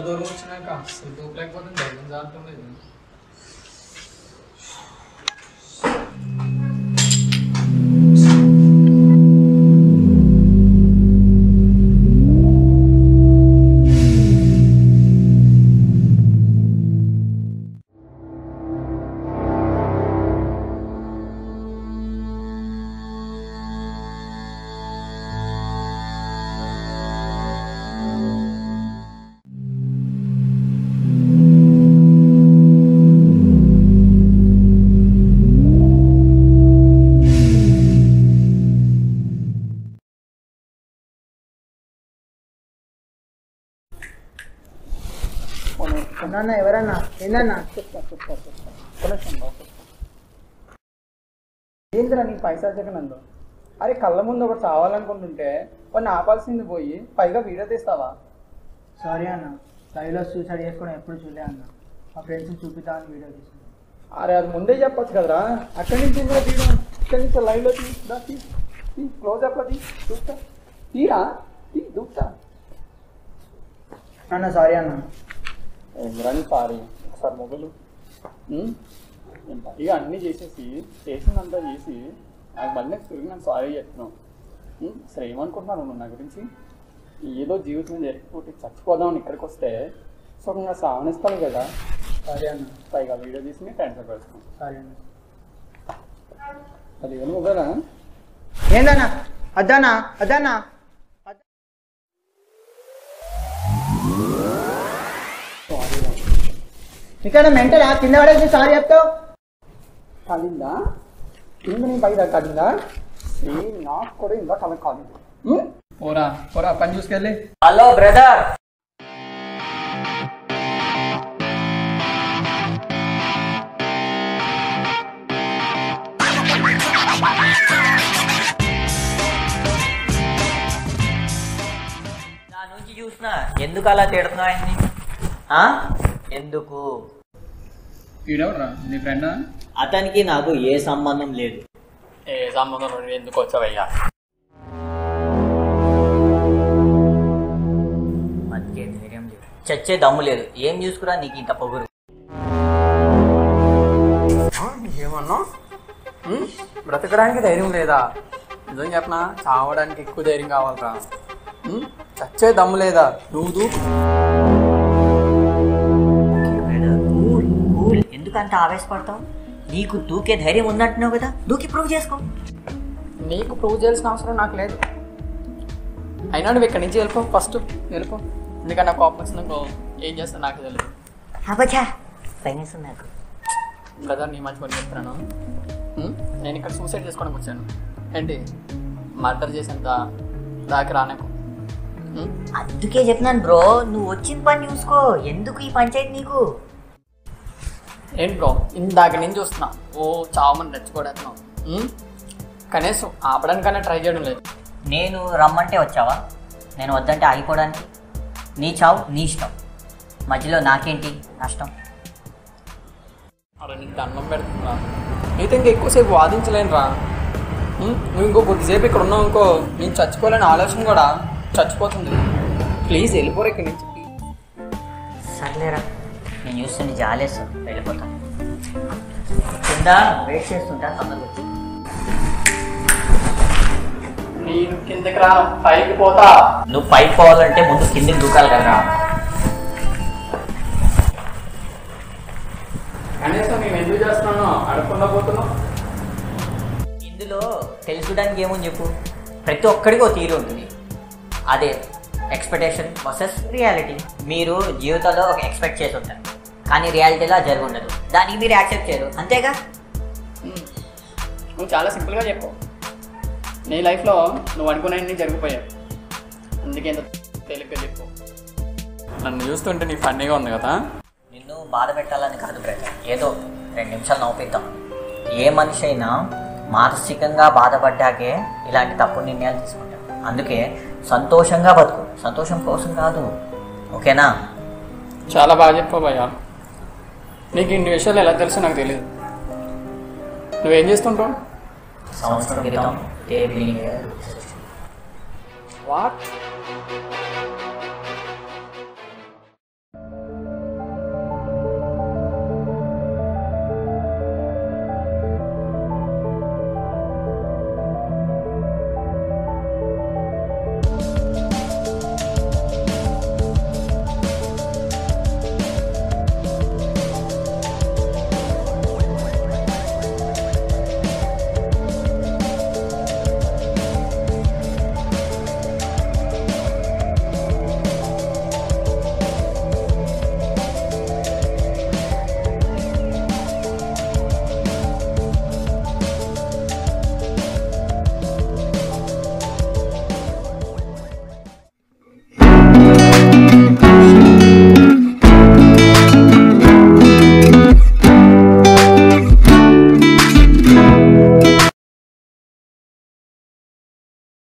దూరం వచ్చినాక అసలు దూపలేకపోతే ధైర్యం జాగ్రత్త లేదు. అన్న ఎవరన్నా ఏందన్నా ఏంద్రా నీ పైసా జగనందు? అరే కళ్ళ ముందు ఒకటి చావాలనుకుంటుంటే కొన్ని ఆపాల్సింది పోయి పైగా వీడియో తీస్తావా? సారీ అన్న, లైవ్లో సూసైడ్ చేసుకోవడం ఎప్పుడు చూడలే అన్న. మా ఫ్రెండ్స్ని చూపిద్దామని వీడియో తీసుకున్నాను. అరే అది ముందే చెప్పచ్చు కదరా. అక్కడి నుంచి ఇందులో తీయడం, ఇక్కడి నుంచి లైవ్లో క్లోజ్అప్లో చూస్తా తీరా దూకుతా. అన్న సారీ అన్న. ఏంద్రాని సారీ ఒకసారి మొబైల్ ఇక అన్నీ చేసిందంతా చేసి నాకు మళ్ళీ తిరిగి నాకు సారీ చెప్తున్నావు. అసలు ఏమనుకుంటున్నాను నువ్వు నా గురించి? ఏదో జీవితం జరిగిపోతే చచ్చిపోదామని ఇక్కడికి వస్తే సుఖంగా సావనిస్తాను కదా. సారీ అన్న. పైగా వీడియో తీసి ట్రాన్స్ఫర్ పెడతాను. సారీ అన్న. అది ఏమో మొబైలా? ఏందన్నా అద్దన్నా అద్దన్నా ఇక్కడ మెంటలా కింద పడేసి సారీ చెప్తావు? కాలిందా కింద నేను పైదా కాలిందా? నాకు కూడా ఇందా కల కాలింది. పోరా పని చూసుకెళ్ళి. హలో బ్రదర్, నా నుంచి చూసినా ఎందుకు అలా తిడుతున్నావు ఆయన్ని? ఎందుకు? ఈడెవడరా నీ ఫ్రెండా? అతనికి నాకు ఏ సంబంధం లేదు. ఏ సంబంధం నువ్వు ఎందుకు వచ్చావయ్యా? మనకే ధైర్యం లేదు, చచ్చే దమ్ము లేదు. ఏం చూసుకురా నీకు ఇంత పొగురు? ఏమన్నా బ్రతకడానికి ధైర్యం లేదా? నిజం చెప్పనా, చావడానికి ఎక్కువ ధైర్యం కావాలరా. చచ్చే దమ్ము లేదా? నువ్వు ఎందుకంత ఆవేశపడతావు? నీకు దూకే ధైర్యం ఉన్నట్టున్నావు కదా, దూకి ప్రూవ్ చేసుకో. నీకు ప్రూవ్ చేయాల్సిన అవసరం నాకు లేదు. అయినా నువ్వు ఇక్కడి నుంచి వెళ్ళిపో, ఫస్ట్ వెళ్ళిపో. ఎందుకన్నా కోపం వచ్చినాకో ఏం చేస్తాను నాకు తెలియదు. అబ్బా ఫైనాన్స్ నాకు బ్రదర్ నీ మంచి పని చెప్తున్నాను. నేను ఇక్కడ సూసైడ్ చేసుకోవడానికి వచ్చాను. ఏంటి మర్డర్ చేసేంత దాకా రానకు. అందుకే చెప్తున్నాను బ్రో, నువ్వు వచ్చిన పని చూసుకో. ఎందుకు ఈ పంచాయతీ నీకు? ఏంటి బ్రో ఇందాక నేను చూస్తున్నా ఓ చావమని రెచ్చుకోవడం. కనీసం ఆపడానికన్నా ట్రై చేయడం లేదు. నేను రమ్మంటే వచ్చావా? నేను వద్దంటే ఆగిపోవడానికి? నీ చావు నీ ఇష్టం, మధ్యలో నాకేంటి నష్టం? అరే నీకు దండం పెడుతున్నా, నీతో ఇంకా ఎక్కువసేపు వాదించలేను రా. నువ్వు ఇంకో కొద్దిసేపు ఇక్కడ ఉన్నావు ఇంకో నేను చచ్చిపోలేని ఆలోచన కూడా చచ్చిపోతుంది. ప్లీజ్ వెళ్ళిపోరు ఇక్కడి నుంచి. సర్లేరా, నేను చూస్తుంటే జాలేస్తాను, వెళ్ళిపోతాను. కింద వెయిట్ చేస్తుంటా, తొందరగా వచ్చి. నేను కిందకి రా, పైకి పోతా. నువ్వు పైకి పోవాలంటే ముందు కిందకి దూకాలి కదరా. కనీసం మేము ఎందుకు చేస్తున్నాను అడగకుండా పోతున్నాం. ఇందులో తెలుసుకోవడానికి ఏమో చెప్పు. ప్రతి ఒక్కడికి ఒక తీరు ఉంటుంది. అదే ఎక్స్పెక్టేషన్ వర్సెస్ రియాలిటీ. మీరు జీవితంలో ఒక ఎక్స్పెక్ట్ చేసి ఉంటారు, కానీ రియాలిటీలో జరిగి ఉండదు. దానికి మీరు యాక్సెప్ట్ చేయరు, అంతేగా? నువ్వు చాలా సింపుల్గా చెప్పు. నీ లైఫ్లో నువ్వు అనుకునేవన్నీ జరిగిపోయావు, అందుకే ఎంత తేలిగ్గా చెప్పు. నన్ను చూస్తుంటే నీ ఫన్నీగా ఉంది కదా. నిన్ను బాధ పెట్టాలని కాదు బ్రదర్, ఏదో 2 నిమిషాలు నవ్వుపిద్దాం. ఏ మనిషి అయినా మానసికంగా బాధపడ్డాకే ఇలాంటి తప్పుడు నిర్ణయాలు తీసుకుంటారు. అందుకే సంతోషంగా బతుకు, సంతోషం కోసం కాదు, ఓకేనా? చాలా బాగా చెప్పావు భయ్యా. నీకు ఇన్ని విషయాలు ఎలా తెలుసో నాకు తెలియదు. నువ్వేం చేస్తుంటావు? సంవత్సరం క్రితం వాట్